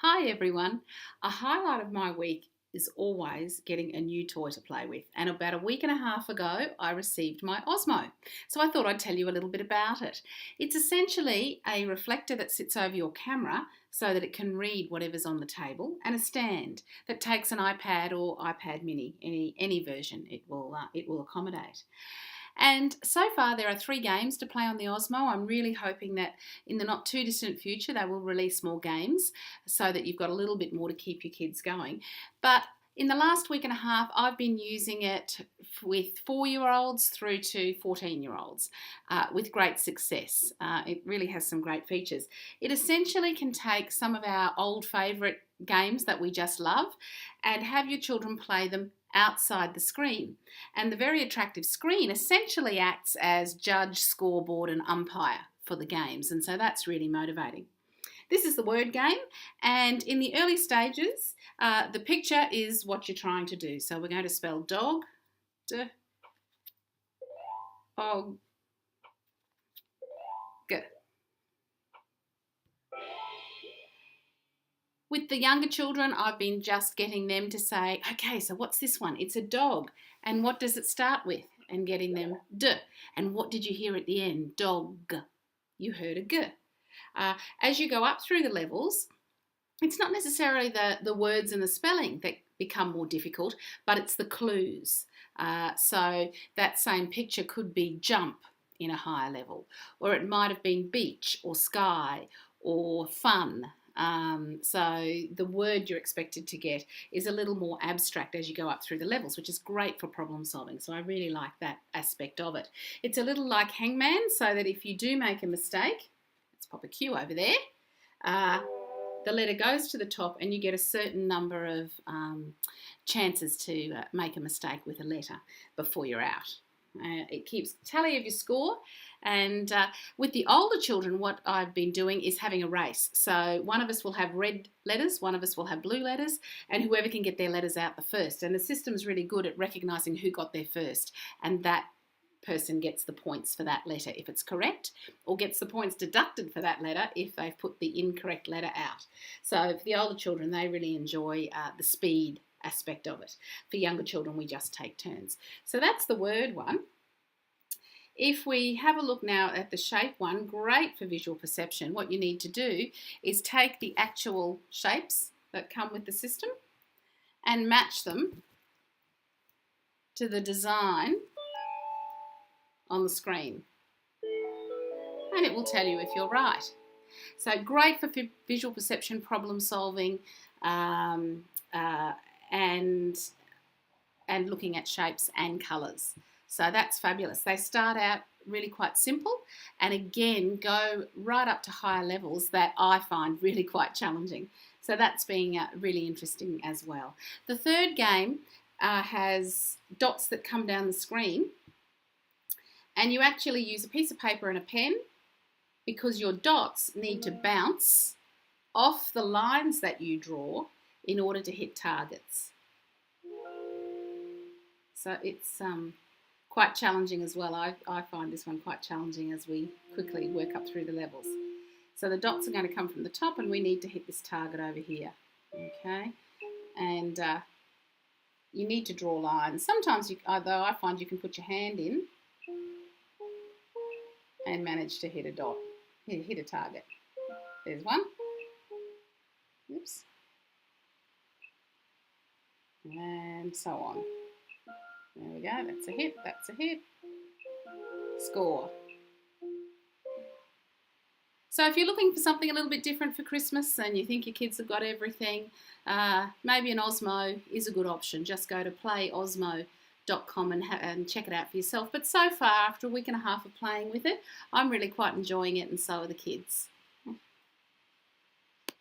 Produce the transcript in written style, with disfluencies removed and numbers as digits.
Hi everyone. A highlight of my week is always getting a new toy to play with. And about a week and a half ago, I received my Osmo. So I thought I'd tell you a little bit about it. It's essentially a reflector that sits over your camera so that it can read whatever's on the table, and a stand that takes an iPad or iPad mini, any version it will accommodate. And so far, there are 3 games to play on the Osmo. I'm really hoping that in the not too distant future, they will release more games so that you've got a little bit more to keep your kids going. But in the last week and a half, I've been using it with 4-year-olds through to 14-year-olds with great success. It really has some great features. It essentially can take some of our old favourite games that we just love and have your children play them outside the screen. And the very attractive screen essentially acts as judge, scoreboard, and umpire for the games. And so that's really motivating. This is the word game, and in the early stages, the picture is what you're trying to do. So we're going to spell dog, og, g. With the younger children, I've been just getting them to say, okay, so what's this one? It's a dog. And what does it start with? And getting them d. And what did you hear at the end? Dog. You heard a g. As you go up through the levels, it's not necessarily the words and the spelling that become more difficult, but it's the clues. So that same picture could be jump in a higher level, or it might have been beach or sky or fun. So the word you're expected to get is a little more abstract as you go up through the levels, which is great for problem solving. So I really like that aspect of it. It's a little like Hangman, so that if you do make a mistake, let's pop a Q over there, the letter goes to the top and you get a certain number of chances to make a mistake with a letter before you're out. It keeps tally of your score, and with the older children, what I've been doing is having a race. So one of us will have red letters, one of us will have blue letters, and whoever can get their letters out the first. And the system's really good at recognising who got there first, and that person gets the points for that letter if it's correct, or gets the points deducted for that letter if they've put the incorrect letter out. So for the older children, they really enjoy the speed aspect of it. For younger children, we just take turns. So that's the word one. If we have a look now at the shape one, great for visual perception. What you need to do is take the actual shapes that come with the system and match them to the design on the screen, and it will tell you if you're right. So great for visual perception, problem solving, and looking at shapes and colours. So that's fabulous. They start out really quite simple, and again go right up to higher levels that I find really quite challenging. So that's being really interesting as well. The third game has dots that come down the screen, and you actually use a piece of paper and a pen because your dots need to bounce off the lines that you draw in order to hit targets. So it's quite challenging as well. I find this one quite challenging as we quickly work up through the levels. So the dots are going to come from the top, and we need to hit this target over here. Okay, and you need to draw lines. Sometimes, although I find you can put your hand in and manage to hit a dot, hit a target. There's one. Oops. And so on. There we go, that's a hit, that's a hit. Score. So if you're looking for something a little bit different for Christmas and you think your kids have got everything, maybe an Osmo is a good option. Just go to playosmo.com and check it out for yourself. But so far, after a week and a half of playing with it, I'm really quite enjoying it, and so are the kids.